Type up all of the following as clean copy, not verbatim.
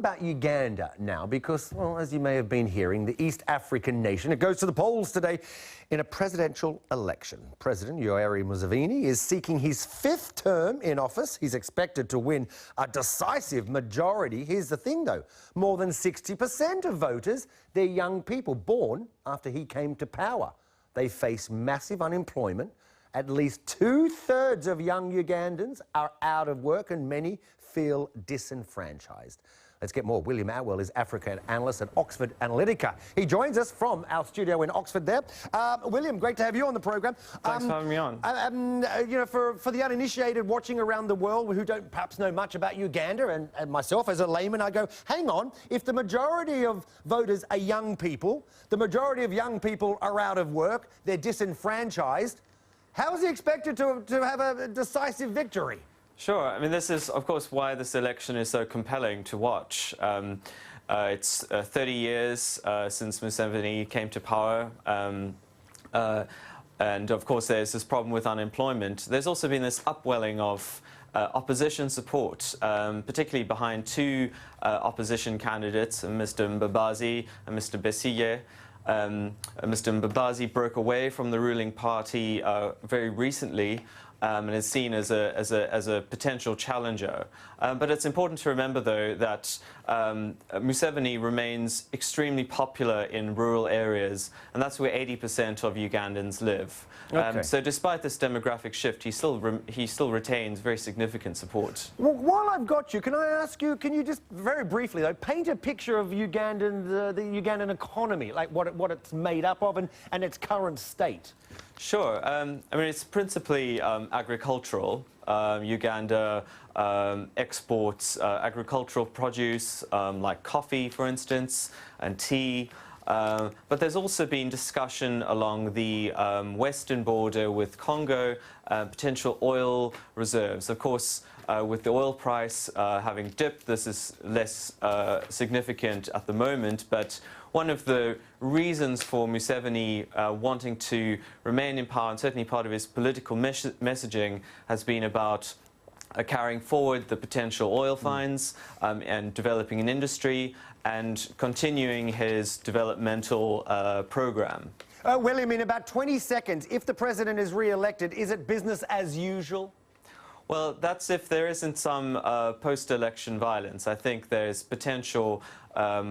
about Uganda now because, well, as you may have been hearing, the East African nation, it goes to the polls today in a presidential election. President Yoweri Museveni is seeking his 5th term in office. He's expected to win a decisive majority. Here's the thing, though. More than 60% of voters, they're young people born after he came to power. They face massive unemployment. At least 2/3 of young Ugandans are out of work and many feel disenfranchised. Let's get more. William Attwell is Africa analyst at Oxford Analytica. He joins us from our studio in Oxford there. William, great to have you on the program. Thanks for having me on. You know, for the uninitiated watching around the world who don't perhaps know much about Uganda, and myself as a layman, I go, hang on, if the majority of voters are young people, the majority of young people are out of work, they're disenfranchised, how is he expected to have a decisive victory? Sure. I mean, this is, of course, why this election is so compelling to watch. It's 30 years since Museveni came to power. And, of course, there's this problem with unemployment. There's also been this upwelling of opposition support, particularly behind two opposition candidates, Mr. Mbabazi and Mr. Besigye. Mr. Mbabazi broke away from the ruling party very recently and is seen as a potential challenger. But it's important to remember, though, that Museveni remains extremely popular in rural areas, and that's where 80% of Ugandans live. Okay. So despite this demographic shift, he still retains very significant support. Well, while I've got you, can I ask you, can you just very briefly, though, paint a picture of Ugandan, the Ugandan economy, like what it's made up of and its current state? Sure. I mean, it's principally agricultural. Uganda exports agricultural produce like coffee, for instance, and tea. But there's also been discussion along the western border with Congo, potential oil reserves. Of course, with the oil price having dipped, this is less significant at the moment, but one of the reasons for Museveni wanting to remain in power, and certainly part of his political messaging, has been about carrying forward the potential oil finds and developing an industry and continuing his developmental program. William, in about 20 seconds, if the president is re-elected, is it business as usual? Well, that's if there isn't some post-election violence. I think there's potential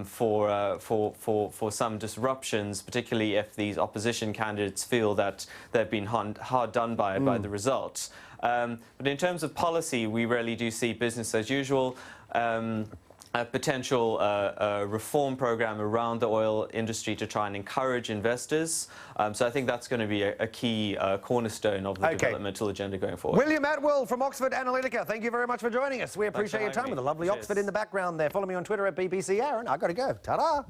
for some disruptions, particularly if these opposition candidates feel that they've been hard done by the results. But in terms of policy, we really do see business as usual. A potential reform program around the oil industry to try and encourage investors. So I think that's going to be a key cornerstone of the developmental agenda going forward. William Attwell from Oxford Analytica, thank you very much for joining us. We appreciate your time with the lovely Cheers. Oxford in the background there. Follow me on Twitter at BBC Aaron. I've got to go. Ta-da!